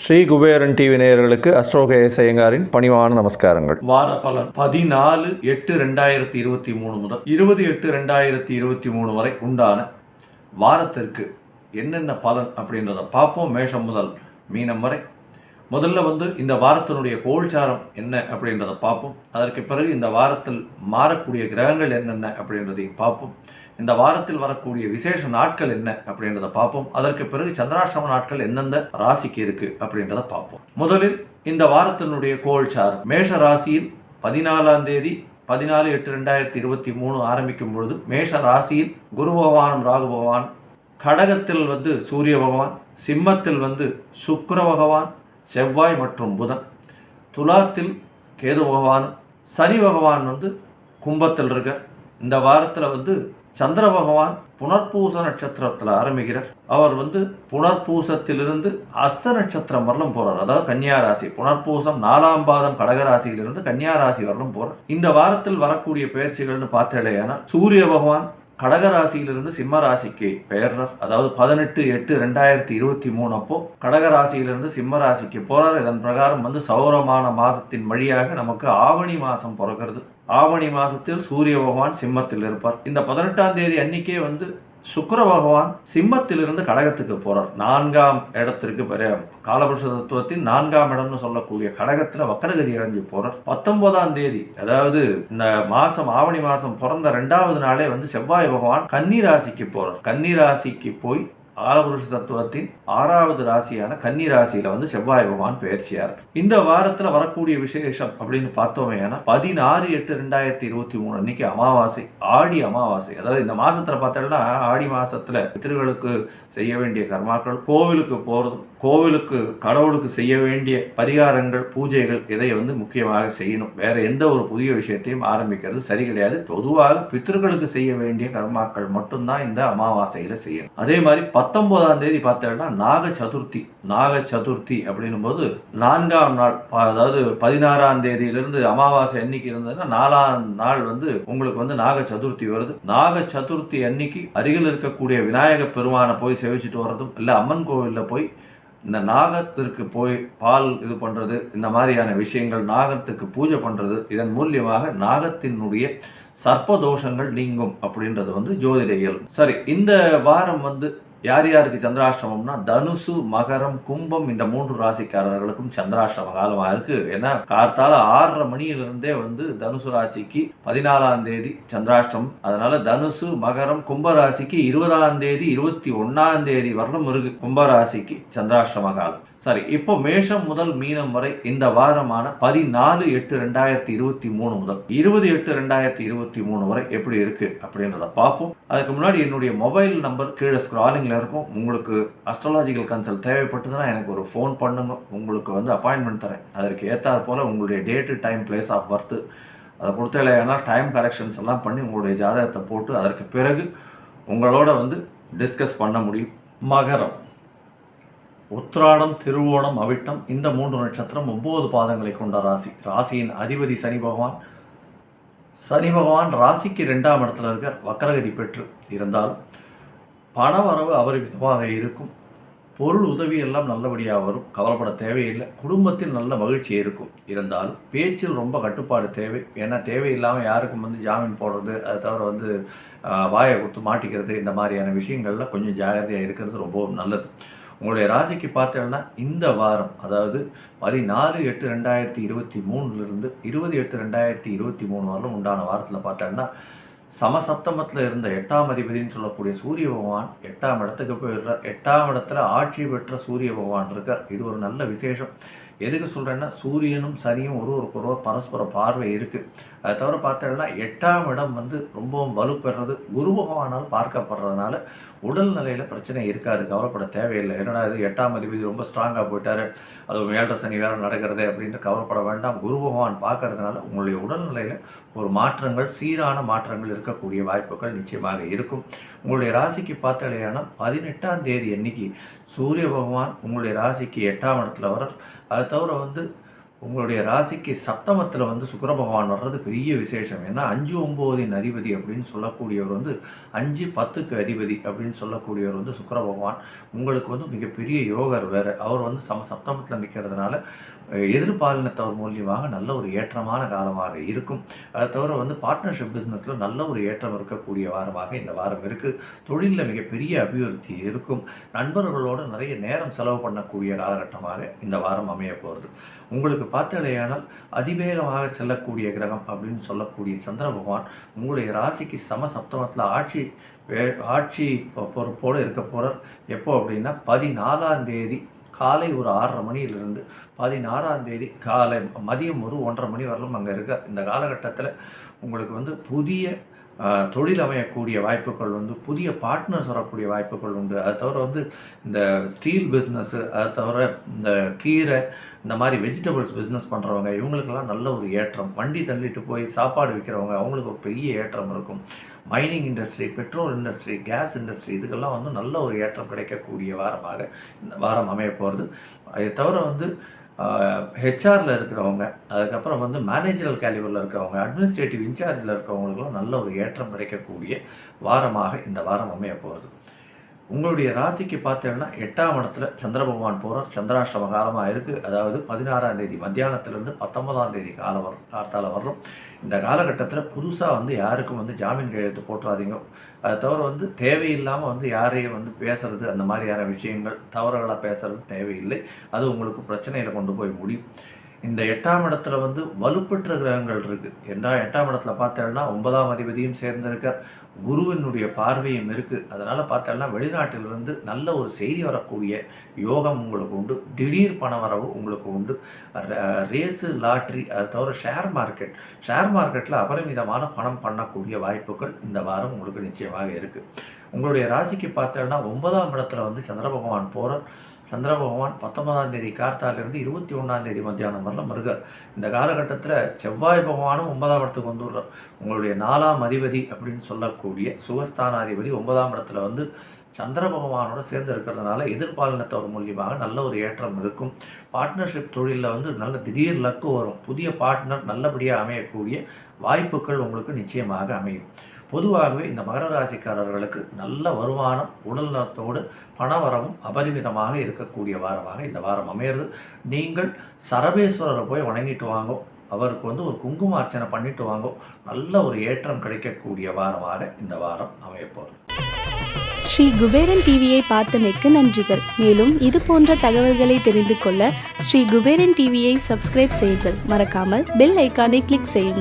Sri Kuberan TV நேயர்களுக்கு அஸ்ட்ரோகேஎஸ் ஐயங்காரின் பணிவான நமஸ்காரங்கள். வார பலன் 14/8/2023 முதல் 20/8/2023 வரை உண்டான வாரத்திற்கு என்னென்ன பலன் அப்படின்றத பார்ப்போம். மேஷம் முதல் மீனம் வரை. முதல்ல இந்த வாரத்தினுடைய கோல்சாரம் என்ன அப்படின்றத பார்ப்போம். அதற்கு பிறகு இந்த வாரத்தில் மாறக்கூடிய கிரகங்கள் என்னென்ன அப்படின்றதையும் பார்ப்போம். இந்த வாரத்தில் வரக்கூடிய விசேஷ நாட்கள் என்ன அப்படின்றத பார்ப்போம். அதற்கு பிறகு சந்திராஷ்டம நாட்கள் எந்தெந்த ராசிக்கு இருக்கு அப்படின்றத பார்ப்போம். முதலில் இந்த வாரத்தினுடைய கோல்சாரம் மேஷ ராசியில் 14ஆம் தேதி 14/8/2023 ஆரம்பிக்கும் பொழுது மேஷ ராசியில் குரு பகவானும் ராகு பகவான், கடகத்தில் சூரிய பகவான், சிம்மத்தில் சுக்கிர பகவான், செவ்வாய் மற்றும் புதன், துலாத்தில் கேது பகவான், சனி பகவான் கும்பத்தில் இருக்க. இந்த வாரத்தில் சந்திர பகவான் புனர்பூச நட்சத்திரத்தில் ஆரம்பிக்கிறார். அவர் புனர்பூசத்திலிருந்து அஸ்த நட்சத்திரம் வரலும் போறார். அதாவது கன்னியா ராசி. புனர்பூசம் 4ஆம் பாதம் கடகராசியிலிருந்து கன்னியா ராசி வரலும் போறார். இந்த வாரத்தில் வரக்கூடிய பயிற்சிகள்னு பார்த்தேன்னா சூரிய பகவான் கடகராசியிலிருந்து சிம்ம ராசிக்கு பெயர்றார். அதாவது 18/8/2023 அப்போ கடகராசியிலிருந்து சிம்ம ராசிக்கு போறார். இதன் பிரகாரம் சௌரமான மாதத்தின் வழியாக நமக்கு ஆவணி மாதம் பிறக்கிறது. ஆவணி மாதத்தில் சூரிய பகவான் சிம்மத்தில் இருப்பார். இந்த 18ஆம் தேதி அன்னைக்கே சுக்கிர பகவான் சிம்மத்திலிருந்து கடகத்துக்கு போறார். 4ஆம் இடத்திற்கு காலபுருஷ தத்துவத்தின் 4ஆம் இடம்னு சொல்லக்கூடிய கடகத்துல வக்கரகதி அடைஞ்சு போறார். 19ஆம் தேதி அதாவது இந்த மாசம் ஆவணி மாசம் பிறந்த 2வது நாளே செவ்வாய் பகவான் கன்னி ராசிக்கு போறார். கன்னி ராசிக்கு போய் காலபுருஷ தத்துவத்தின் 6வது ராசியான கன்னி ராசியில செவ்வாய் பகவான் பயிற்சியார். இந்த வாரத்துல வரக்கூடிய விசேஷம் அப்படின்னு பார்த்தோமே 16/8/2023 அன்னைக்கு அமாவாசை, ஆடி அமாவாசை. அதாவது இந்த மாசத்துல பார்த்தோம்னா ஆடி மாசத்துல பித்ருக்களுக்கு செய்ய வேண்டிய கர்மாக்கள், கோவிலுக்கு போறதும், கோவிலுக்கு கடவுளுக்கு செய்ய வேண்டிய பரிகாரங்கள், பூஜைகள் இதை முக்கியமாக செய்யணும். வேற எந்த ஒரு புதிய விஷயத்தையும் ஆரம்பிக்கிறது சரி கிடையாது. பொதுவாக பித்ருக்களுக்கு செய்ய வேண்டிய கர்மாக்கள் மட்டும்தான் இந்த அமாவாசையில செய்யணும். அதே மாதிரி 19ஆம் தேதி பார்த்தோம்னா நாக சதுர்த்தி. நாக சதுர்த்தி அப்படின்னும் போது 4ஆம் நாள், அதாவது 16ஆம் தேதியிலிருந்து அமாவாசை அன்னைக்கு இருந்ததுன்னா 4ஆம் நாள் உங்களுக்கு நாக சதுர்த்தி வருது. நாக சதுர்த்தி அன்னைக்கு அருகில் இருக்கக்கூடிய விநாயக பெருமானை போய் சேவிச்சுட்டு வர்றதும், இல்லை அம்மன் கோவிலில் போய் இந்த நாகத்திற்கு போய் பால் இது பண்ணுறது, இந்த மாதிரியான விஷயங்கள், நாகத்துக்கு பூஜை பண்ணுறது, இதன் மூலியமாக நாகத்தினுடைய சர்ப்பதோஷங்கள் நீங்கும் அப்படின்றது ஜோதிட இயல். சரி, இந்த வாரம் யார் யாருக்கு சந்திராஷ்டமம்னா தனுசு, மகரம், கும்பம் இந்த 3 ராசிக்காரர்களுக்கும் சந்திராஷ்டம காலமாக இருக்கு. ஏன்னா கார்த்தால 6:30 மணியிலிருந்தே தனுசு ராசிக்கு 14ஆம் தேதி சந்திராஷ்டமம். அதனால தனுசு, மகரம், கும்ப ராசிக்கு 20ஆம் தேதி 21ஆம் தேதி வரலும் இருக்கு கும்பராசிக்கு சந்திராஷ்டம காலம். சரி, இப்போ மேஷம் முதல் மீனம் வரை இந்த வாரமான 14/8/2023 முதல் 20/8/2023 வரை எப்படி இருக்கு அப்படின்றத பார்ப்போம். அதுக்கு முன்னாடி என்னுடைய மொபைல் நம்பர் கீழே ஸ்க்ராலிங்ல இருக்கும். உங்களுக்கு அஸ்ட்ராலஜிக்கல் கன்சல்ட் தேவைப்பட்டதுன்னா எனக்கு ஒரு ஃபோன் பண்ணுங்க. உங்களுக்கு அப்பாயின்மெண்ட் தரேன். அதற்கு ஏற்றாற் போல உங்களுடைய date, time, place of birth அதை கொடுத்தலைன்னா டைம் கரெக்ஷன்ஸ் எல்லாம் பண்ணி உங்களுடைய ஜாதகத்தை போட்டு அதற்கு பிறகு உங்களோட டிஸ்கஸ் பண்ண முடியும். மகரம், உத்திராடம், திருவோணம், அவிட்டம் இந்த 3 நட்சத்திரம் 9 பாதங்களை கொண்ட ராசி. ராசியின் அதிபதி சனி பகவான். சனி பகவான் ராசிக்கு 2ஆம் இடத்துல இருக்க வக்கரகதி பெற்று இருந்தாலும் பண வரவு அபரிமிதமாக இருக்கும். பொருள் உதவி எல்லாம் நல்லபடியாக வரும். கவலைப்பட தேவையில்லை. குடும்பத்தில் நல்ல மகிழ்ச்சி இருக்கும். இருந்தாலும் பேச்சில் ரொம்ப கட்டுப்பாடு தேவை. ஏன்னா தேவையில்லாமல் யாருக்கும் ஜாமீன் போடுறது, அதை தவிர வாயை கொடுத்து மாட்டிக்கிறது, இந்த மாதிரியான விஷயங்கள்ல கொஞ்சம் ஜாகிரதையாக இருக்கிறது ரொம்ப நல்லது. உங்களுடைய ராசிக்கு பார்த்தோம்னா இந்த வாரம், அதாவது 14/8/2023 20/8/2023 வரலும் உண்டான வாரத்தில் பார்த்தோம்னா சமசப்தமத்தில் இருந்த 8ஆம் அதிபதினு சொல்லக்கூடிய சூரிய பகவான் 8ஆம் இடத்துக்கு போயிடுறார். 8ஆம் இடத்துல ஆட்சி பெற்ற சூரிய பகவான் இருக்கார். இது ஒரு நல்ல விசேஷம். எதுக்கு சொல்கிறேன்னா சூரியனும் சனியும் ஒருவருக்கொருவர் பரஸ்பர பார்வை இருக்குது. அதை தவிர பார்த்தோம்னா 8ஆம் இடம் ரொம்பவும் வலுப்பெறது குரு பகவானால் பார்க்கப்படுறதுனால உடல் நிலையில் பிரச்சனை இருக்காது. கவலைப்பட தேவையில்லை. என்னடா இது 8ஆம் அதிபதி ரொம்ப ஸ்ட்ராங்காக போயிட்டாரு, அது 7 சனி வேறு நடக்கிறது அப்படின்ட்டு கவலைப்பட வேண்டாம். குரு பகவான் பார்க்கறதுனால உங்களுடைய உடல்நிலையில் ஒரு மாற்றங்கள், சீரான மாற்றங்கள் இருக்கக்கூடிய வாய்ப்புகள் நிச்சயமாக இருக்கும். உங்களுடைய ராசிக்கு பார்த்தலையான 18ஆம் தேதி அன்னைக்கு சூரிய பகவான் உங்களுடைய ராசிக்கு 8ஆம் இடத்துல வர. அதை தவிர உங்களுடைய ராசிக்கு சப்தமத்தில் வந்து சுக்கிர பகவான் வர்றது பெரிய விசேஷம். ஏன்னா 5, 9 அதிபதி அப்படின்னு சொல்லக்கூடியவர் வந்து 5, 10க்கு அதிபதி அப்படின்னு சொல்லக்கூடியவர் வந்து சுக்கிர பகவான். உங்களுக்கு வந்து மிகப்பெரிய யோகர் வேறு. அவர் வந்து சப்தமத்தில் நிற்கிறதுனால எதிர்பாலினத்தவர் மூலியமாக நல்ல ஒரு ஏற்றமான காலமாக இருக்கும். அதை தவிர வந்து பார்ட்னர்ஷிப் பிஸ்னஸில் நல்ல ஒரு ஏற்றம் இருக்கக்கூடிய வாரமாக இந்த வாரம் இருக்குது. தொழிலில் மிகப்பெரிய அபிவிருத்தி இருக்கும். நண்பர்களோடு நிறைய நேரம் செலவு பண்ணக்கூடிய காலகட்டமாக இந்த வாரம் அமைய போகிறது. உங்களுக்கு பார்த்தலையானால் அதிவேகமாக செல்லக்கூடிய கிரகம் அப்படின்னு சொல்லக்கூடிய சந்திர பகவான் உங்களுடைய ராசிக்கு சப்தமத்தில் ஆட்சி பொறுப்போடு இருக்க போகிறார். எப்போ அப்படின்னா 14ஆம் தேதி காலை ஒரு 6:30 மணியிலிருந்து 16ஆம் தேதி காலை மதியம் ஒரு 1:30 மணி வரலும் அங்கே இருக்கார். இந்த காலகட்டத்தில் உங்களுக்கு வந்து புதிய தொழில் அமையக்கூடிய வாய்ப்புகள் வந்து புதிய பார்ட்னர்ஸ் வரக்கூடிய வாய்ப்புகள் உண்டு. அதை தவிர வந்து இந்த ஸ்டீல் பிஸ்னஸ்ஸு, அதை தவிர இந்த கீரை, இந்த மாதிரி வெஜிடபிள்ஸ் பிஸ்னஸ் பண்ணுறவங்க இவங்களுக்கெல்லாம் நல்ல ஒரு ஏற்றம். வண்டி தள்ளிட்டு போய் சாப்பாடு விற்கிறவங்க அவங்களுக்கு ஒரு பெரிய ஏற்றம் இருக்கும். Mining industry, petrol industry, case industry இதுக்கெல்லாம் வந்து நல்ல ஒரு ஏற்றம் கிடைக்கக்கூடிய வாரமாக இந்த வாரம் அமைய போகிறது. அதை தவிர வந்து ஹெச்ஆரில் இருக்கிறவங்க, அதுக்கப்புறம் வந்து மேனேஜரல் கேலிபரில் இருக்கிறவங்க, அட்மினிஸ்ட்ரேட்டிவ் இன்சார்ஜில் இருக்கிறவங்களுக்கெல்லாம் நல்ல ஒரு ஏற்றம் கிடைக்கக்கூடிய வாரமாக இந்த வாரம் அமைய போகிறது. உங்களுடைய ராசிக்கு பார்த்தீங்கன்னா 8ஆம் இடத்துல சந்திர பகவான் போகிறார். சந்திராஷ்டம காலமாக இருக்குது. அதாவது 16ஆம் தேதி மத்தியானத்திலிருந்து 19ஆம் தேதி கார்த்தால வர்றோம். இந்த காலகட்டத்தில் புதுசாக வந்து யாருக்கும் வந்து ஜாமீன் கையெழுத்து போட்டுறாதீங்க. அதை தவிர வந்து தேவையில்லாமல் வந்து யாரையும் வந்து பேசுறது, அந்த மாதிரியான விஷயங்கள் தவறுகளாக பேசுறது தேவையில்லை. அது உங்களுக்கு பிரச்சனையில் கொண்டு போய் முடியும். இந்த 8ஆம் இடத்துல வந்து வலுப்பெற்ற கிரகங்கள் இருக்குது. ஏன்னா 8ஆம் இடத்துல பார்த்தோம்னா 9ஆம் அதிபதியும் சேர்ந்திருக்கார், குருவினுடைய பார்வையும் இருக்குது. அதனால் பார்த்தோம்னா வெளிநாட்டிலிருந்து நல்ல ஒரு செய்தி வரக்கூடிய யோகம் உங்களுக்கு உண்டு. திடீர் பண வரவு உங்களுக்கு உண்டு. ரேஸு, லாட்ரி, அதை தவிர ஷேர் மார்க்கெட்டில் அபரிமிதமான பணம் பண்ணக்கூடிய வாய்ப்புகள் இந்த வாரம் உங்களுக்கு நிச்சயமாக இருக்குது. உங்களுடைய ராசிக்கு பார்த்தோம்னா 9ஆம் இடத்துல வந்து சந்திர பகவான் போகிறார். சந்திர பகவான் 19ஆம் தேதி கார்த்தாலிருந்து 21ஆம் தேதி மத்தியானம் வரலாம் வருகிறார். இந்த காலகட்டத்தில் செவ்வாய் பகவானும் 9ஆம் இடத்துக்கு வந்துடுறார். உங்களுடைய 4ஆம் அதிபதி அப்படின்னு சொல்லக்கூடிய சுகஸ்தானாதிபதி 9ஆம் இடத்துல வந்து சந்திர பகவானோட சேர்ந்து இருக்கிறதுனால எதிர்பாலினத்தவர் மூலியமாக நல்ல ஒரு ஏற்றம் இருக்கும். பார்ட்னர்ஷிப் தொழிலில் வந்து நல்ல திடீர் லக்கு வரும். புதிய பார்ட்னர் நல்லபடியாக அமையக்கூடிய வாய்ப்புகள் உங்களுக்கு நிச்சயமாக அமையும். பொதுவாகவே இந்த மகர ராசிக்காரர்களுக்கு நல்ல வருமானம், உடல் நலத்தோடு பணவரவும் அபரிமிதமாக இருக்கக்கூடிய வாரமாக இந்த வாரம் அமையிறது. நீங்கள் சரபேஸ்வரரை போய் வணங்கிட்டு வாங்கோ, அவருக்கு வந்து ஒரு குங்கும அர்ச்சனை பண்ணிட்டு வாங்கோ. நல்ல ஒரு ஏற்றம் கிடைக்கக்கூடிய வாரமாக இந்த வாரம் அமையப்போகிறது. ஸ்ரீ குபேரன் டிவியை பார்த்தமைக்கு நன்றிகள். மேலும் இது போன்ற தகவல்களை தெரிந்து கொள்ள ஸ்ரீ குபேரன் டிவியை சப்ஸ்கிரைப் செய்யுங்கள். மறக்காமல் பெல் ஐக்கானை கிளிக் செய்யுங்கள்.